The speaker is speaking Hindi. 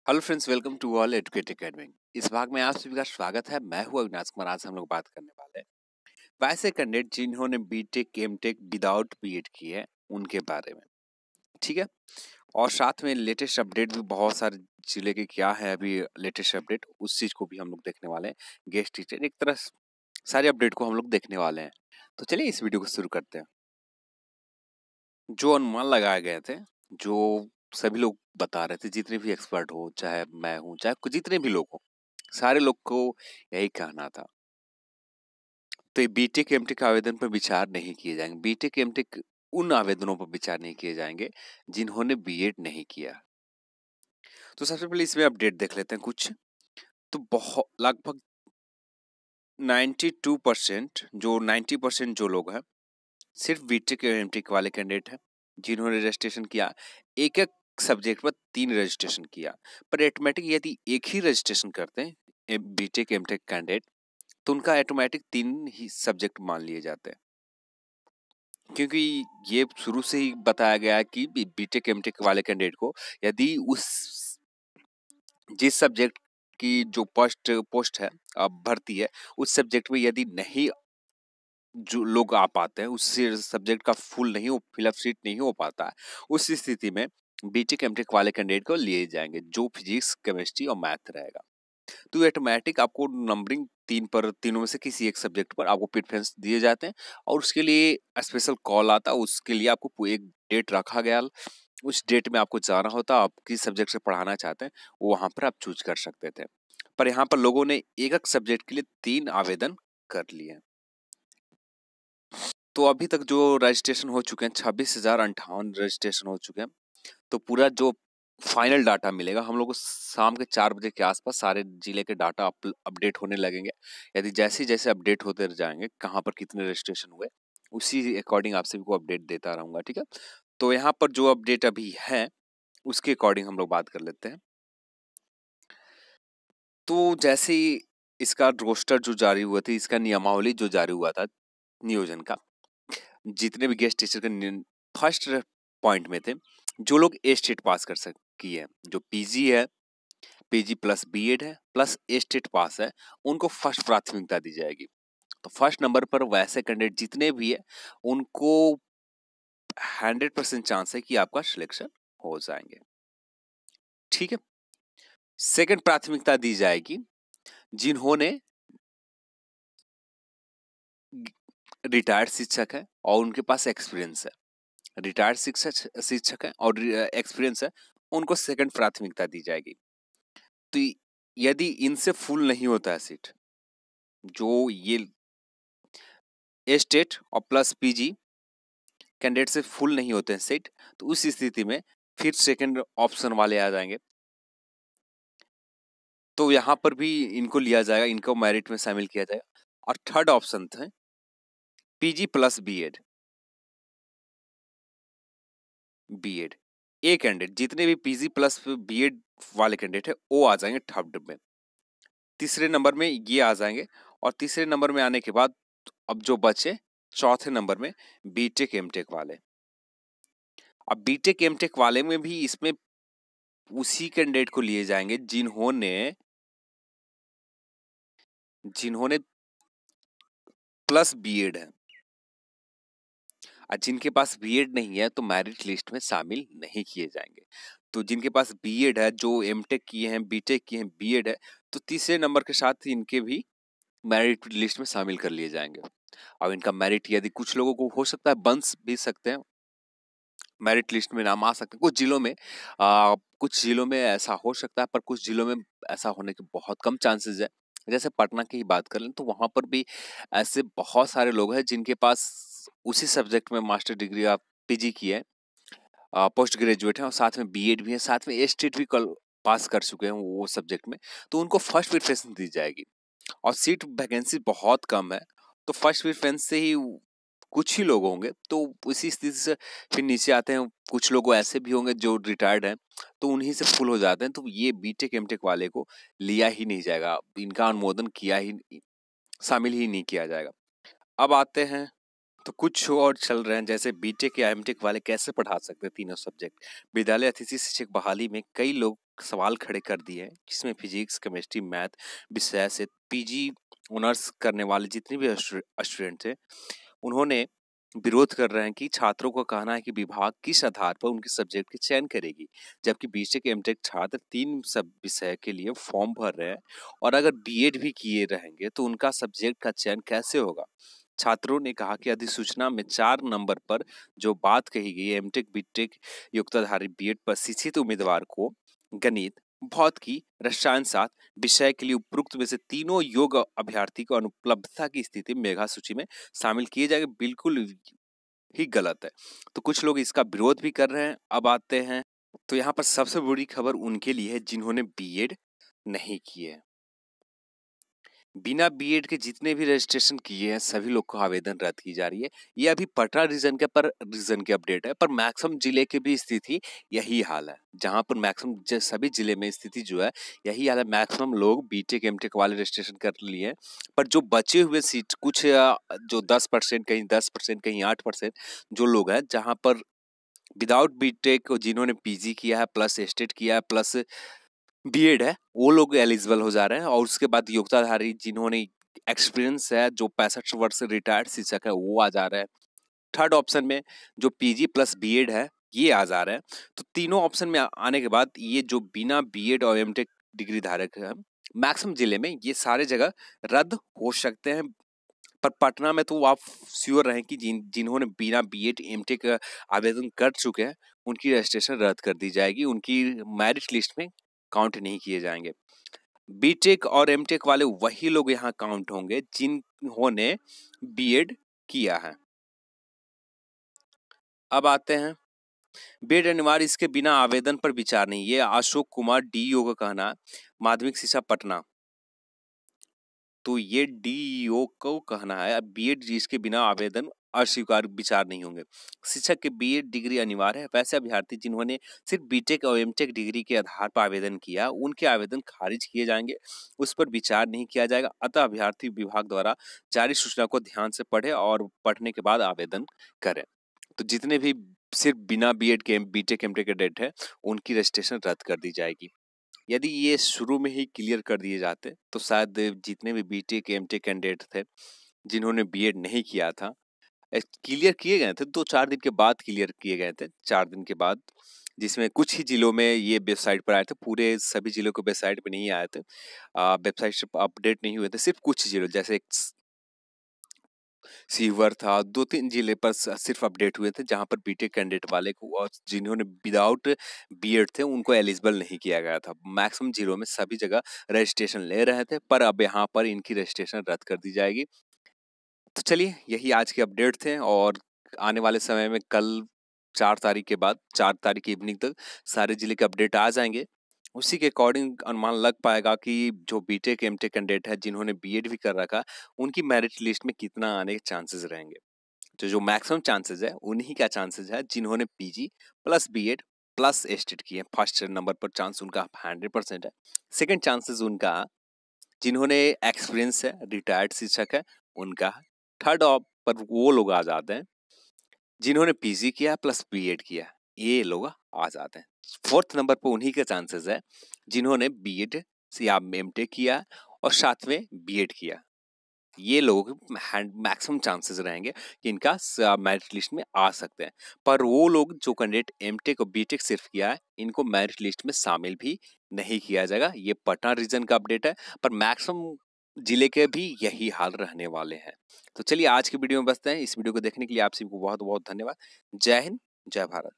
Hello friends, welcome to all educate academy. इस भाग में आप सभी का स्वागत है। मैं हूं अविनाश कुमार। आज हम लोग बात करने वाले हैं वैसे कैंडिडेट जिन्होंने बीटेक एमटेक विदाउट बीएड की है उनके बारे में। ठीक है, और साथ में लेटेस्ट अपडेट भी बहुत सारे जिले के क्या है अभी लेटेस्ट अपडेट, उस चीज को भी हम लोग देखने वाले हैं। गेस्ट टीचर एक तरह सारे अपडेट को हम लोग देखने वाले हैं। तो चलिए इस वीडियो को शुरू करते हैं। जो अनुमान लगाए गए थे, जो सभी लोग बता रहे थे, जितने भी एक्सपर्ट हो, चाहे मैं हूं, चाहे जितने भी लोग हो, सारे लोग को यही कहना था। तो ये बीटेक एमटेक के आवेदन पर विचार नहीं किए जाएंगे। बीटेक एमटेक उन आवेदनों पर विचार नहीं किए जाएंगे जिन्होंने बीएड नहीं किया। तो सबसे पहले इसमें अपडेट देख लेते हैं कुछ। तो बहुत लगभग 92% जो 90% जो लोग हैं सिर्फ बीटेक एमटेक वाले कैंडिडेट हैं जिन्होंने रजिस्ट्रेशन किया। एक एक सब्जेक्ट पर 3 रजिस्ट्रेशन किया। पर ऑटोमेटिक यदि एक ही रजिस्ट्रेशन करते हैं बीटेक एमटेक कैंडिडेट तो उनका ऑटोमेटिक 3 ही सब्जेक्ट मान लिए जाते हैं, क्योंकि ये शुरू से ही बताया गया है कि बीटेक एमटेक वाले कैंडिडेट को यदि उस जिस सब्जेक्ट की जो पोस्ट है भर्ती है उस सब्जेक्ट में यदि नहीं जो लोग आ पाते हैं, उस सब्जेक्ट का फुल नहीं हो, फिलअप सीट नहीं हो पाता है, उस स्थिति में बीटेक एमटेक वाले कैंडिडेट को लिए जाएंगे जो फिजिक्स केमिस्ट्री और मैथ रहेगा। तो ऑटोमेटिक आपको नंबरिंग 3 पर, तीनों में से किसी एक सब्जेक्ट पर आपको प्रेफरेंस दिए जाते हैं और उसके लिए स्पेशल कॉल आता है। उसके लिए आपको एक डेट रखा गया, उस डेट में आपको जाना होता है। आप किस सब्जेक्ट से पढ़ाना चाहते हैं वो वहां पर आप चूज कर सकते थे। पर यहाँ पर लोगों ने एक एक सब्जेक्ट के लिए 3 आवेदन कर लिए। तो अभी तक जो रजिस्ट्रेशन हो चुके हैं 26,058 रजिस्ट्रेशन हो चुके हैं। तो पूरा जो फाइनल डाटा मिलेगा हम लोग को शाम के 4 बजे के आसपास सारे जिले के डाटा अपडेट होने लगेंगे। यदि जैसे जैसे अपडेट होते जाएंगे कहाँ पर कितने रजिस्ट्रेशन हुए उसी अकॉर्डिंग आप सभी को अपडेट देता रहूंगा। ठीक है, तो यहाँ पर जो अपडेट अभी है उसके अकॉर्डिंग हम लोग बात कर लेते हैं। तो जैसे ही इसका रोस्टर जो जारी हुआ था, इसका नियमावली जो जारी हुआ था नियोजन का, जितने भी गेस्ट टीचर के फर्स्ट पॉइंट में थे जो लोग ए स्टेट पास कर किए हैं, जो पीजी है, पीजी प्लस बीएड है प्लस ए स्टेट पास है, उनको फर्स्ट प्राथमिकता दी जाएगी। तो फर्स्ट नंबर पर वैसे कैंडिडेट जितने भी है उनको 100% चांस है कि आपका सिलेक्शन हो जाएंगे। ठीक है, सेकंड प्राथमिकता दी जाएगी जिन्होंने रिटायर्ड शिक्षक है और उनके पास एक्सपीरियंस है। रिटायर्ड शिक्षक है और एक्सपीरियंस है, उनको सेकंड प्राथमिकता दी जाएगी। तो यदि इनसे फुल नहीं होता है सीट, जो ये स्टेट और प्लस पीजी कैंडिडेट से फुल नहीं होते हैं सीट, तो उस स्थिति में फिर सेकंड ऑप्शन वाले आ जाएंगे। तो यहां पर भी इनको लिया जाएगा, इनको मेरिट में शामिल किया जाएगा। और थर्ड ऑप्शन थे PG plus BEd. BEd a candidate जितने भी पीजी प्लस बीएड वाले कैंडिडेट है वो आ जाएंगे थर्ड में। तीसरे नंबर में ये आ जाएंगे और तीसरे नंबर में आने के बाद अब जो बचे चौथे नंबर में बीटेक एमटेक वाले। अब बीटेक एमटेक वाले में भी इसमें उसी कैंडिडेट को लिए जाएंगे जिन्होंने जिन्होंने प्लस बीएड है, और जिनके पास बीएड नहीं है तो मेरिट लिस्ट में शामिल नहीं किए जाएंगे। तो जिनके पास बीएड है, जो एमटेक किए हैं, बीटेक किए हैं, बीएड है, तो तीसरे नंबर के साथ इनके भी मेरिट लिस्ट में शामिल कर लिए जाएंगे। अब इनका मेरिट यदि कुछ लोगों को हो सकता है बन भी सकते हैं, मेरिट लिस्ट में नाम आ सकते हैं। कुछ जिलों में ऐसा हो सकता है, पर कुछ जिलों में ऐसा होने के बहुत कम चांसेस है। जैसे पटना की ही बात कर लें तो वहां पर भी ऐसे बहुत सारे लोग हैं जिनके पास उसी सब्जेक्ट में मास्टर डिग्री या पीजी की है, पोस्ट ग्रेजुएट है और साथ में बीएड भी है, साथ में एस्टेट भी कल पास कर चुके हैं वो सब्जेक्ट में, तो उनको फर्स्ट प्रेफरेंस दी जाएगी। और सीट वैकेंसी बहुत कम है, तो फर्स्ट प्रेफरेंस से ही कुछ ही लोग होंगे। तो उसी स्थिति से फिर नीचे आते हैं, कुछ लोग ऐसे भी होंगे जो रिटायर्ड हैं, तो उन्हीं से फुल हो जाते हैं। तो ये बीटेक एमटेक वाले को लिया ही नहीं जाएगा, इनका अनुमोदन किया ही शामिल ही नहीं किया जाएगा। अब आते हैं तो कुछ और चल रहे हैं, जैसे बीटेक या एमटेक वाले कैसे पढ़ा सकते हैं तीनों सब्जेक्ट। विद्यालय अतिथि शिक्षक बहाली में कई लोग सवाल खड़े कर दिए हैं, जिसमें फिजिक्स, केमिस्ट्री, मैथ विषय से पीजी ऑनर्स करने वाले जितने भी स्टूडेंट थे, उन्होंने विरोध कर रहे हैं कि छात्रों का कहना है कि विभाग किस आधार पर उनके सब्जेक्ट के चयन करेगी, जबकि बीटेक एमटेक छात्र 3 सब विषय के लिए फॉर्म भर रहे हैं और अगर बीएड भी किए रहेंगे तो उनका सब्जेक्ट का चयन कैसे होगा। छात्रों ने कहा कि अधिसूचना में 4 नंबर पर जो बात कही गई है, एमटेक बीटेक योग्यताधारी बीएड पर शिक्षित उम्मीदवार को गणित, भौतिकी, रसायन शास्त्र विषय के लिए उपरोक्त में से तीनों योग्य अभ्यर्थी को अनुपलब्धता की स्थिति में मेधा सूची में शामिल किए जाएंगे, बिल्कुल ही गलत है। तो कुछ लोग इसका विरोध भी कर रहे हैं। अब आते हैं, तो यहाँ पर सबसे बड़ी खबर उनके लिए है जिन्होंने बीएड नहीं किए। बिना बीएड के जितने भी रजिस्ट्रेशन किए हैं सभी लोग को आवेदन रद्द की जा रही है। ये अभी पटना रीजन के अपडेट है, पर मैक्सिमम जिले की भी स्थिति यही हाल है। जहां पर मैक्सिमम सभी जिले में स्थिति जो है यही हाल है। मैक्सिमम लोग बीटेक एमटेक वाले रजिस्ट्रेशन कर लिए हैं, पर जो बचे हुए सीट कुछ जो 10%, कहीं 10%, कहीं 8% जो लोग हैं, जहाँ पर विदाउट बीटेक जिन्होंने पीजी किया है प्लस एस्टेट किया है प्लस बीएड है, वो लोग एलिजिबल हो जा रहे हैं। और उसके बाद योग्यताधारी जिन्होंने एक्सपीरियंस है, जो 65 वर्ष से रिटायर्ड शिक्षक है, वो आ जा रहे हैं। थर्ड ऑप्शन में जो पीजी प्लस बीएड है, ये आ जा रहे हैं। तो तीनों ऑप्शन में आने के बाद ये जो बिना बीएड और एमटेक डिग्री धारक है, मैक्सिमम जिले में ये सारे जगह रद्द हो सकते हैं। पर पटना में तो आप श्योर रहें कि जिन्होंने बिना बीएड एमटेक आवेदन कर चुके हैं, उनकी रजिस्ट्रेशन रद्द कर दी जाएगी, उनकी मेरिट लिस्ट में काउंट नहीं किए जाएंगे। बीटेक और एमटेक वाले वही लोग यहाँ काउंट होंगे जिन्होंने बीएड किया है। अब आते हैं, बीएड अनिवार्य, इसके बिना आवेदन पर विचार नहीं, ये अशोक कुमार डीईओ का कहना है, माध्यमिक शिक्षा पटना। तो ये डीईओ को कहना है बीएड इसके बिना आवेदन अस्वीकार विचार नहीं होंगे। शिक्षक के बीएड डिग्री अनिवार्य है। वैसे अभ्यर्थी जिन्होंने सिर्फ बीटेक और एमटेक डिग्री के आधार पर आवेदन किया, उनके आवेदन खारिज किए जाएंगे, उस पर विचार नहीं किया जाएगा। अतः अभ्यर्थी विभाग द्वारा जारी सूचना को ध्यान से पढ़े और पढ़ने के बाद आवेदन करें। तो जितने भी सिर्फ बिना बीएड के बीटेक एमटेक कैडेट है, उनकी रजिस्ट्रेशन रद्द कर दी जाएगी। यदि ये शुरू में ही क्लियर कर दिए जाते तो शायद जितने भी बीटेक एमटेक कैंडिडेट थे जिन्होंने बीएड नहीं किया था, क्लियर किए गए थे। 2-4 दिन के बाद क्लियर किए गए थे, 4 दिन के बाद, जिसमें कुछ ही जिलों में ये वेबसाइट पर आए थे। पूरे सभी जिलों को वेबसाइट पर नहीं आए थे, वेबसाइट से अपडेट नहीं हुए थे। सिर्फ कुछ जिलों जैसे सीवर था, 2-3 जिले पर सिर्फ अपडेट हुए थे, जहां पर बीटेक कैंडिडेट वाले को और जिन्होंने विदाउट बीएड थे उनको एलिजिबल नहीं किया गया था। मैक्सिमम जिलों में सभी जगह रजिस्ट्रेशन ले रहे थे, पर अब यहाँ पर इनकी रजिस्ट्रेशन रद्द कर दी जाएगी। तो चलिए, यही आज के अपडेट थे और आने वाले समय में कल 4 तारीख के बाद 4 तारीख की इवनिंग तक सारे जिले के अपडेट आ जाएंगे। उसी के अकॉर्डिंग अनुमान लग पाएगा कि जो बीटेक एमटेक कैंडिडेट है जिन्होंने बीएड भी कर रखा, उनकी मेरिट लिस्ट में कितना आने के चांसेस रहेंगे। तो जो मैक्सिमम चांसेस है उन्हीं का चांसेस है जिन्होंने PG plus BEd plus state किए। फर्स्ट नंबर पर चांस उनका 100% है। सेकंड चांसेस उनका जिन्होंने एक्सपीरियंस है, रिटायर्ड शिक्षक है, उनका है। थर्ड पर वो लोग आ जाते हैं जिन्होंने पीजी किया प्लस बीएड किया, ये लोग आ जाते हैं। फोर्थ नंबर पर उन्हीं के चांसेस है जिन्होंने बीएड या एमटेक किया और साथ में बीएड किया। ये लोग मैक्सिमम चांसेस रहेंगे कि इनका मेरिट लिस्ट में आ सकते हैं। पर वो लोग जो कैंडिडेट एमटेक और बीटेक सिर्फ किया है, इनको मेरिट लिस्ट में शामिल भी नहीं किया जाएगा। ये पटना रीजन का अपडेट है, पर मैक्सिमम जिले के भी यही हाल रहने वाले हैं। तो चलिए, आज की वीडियो में बसते हैं। इस वीडियो को देखने के लिए आप सभी को बहुत बहुत धन्यवाद। जय हिंद, जय भारत।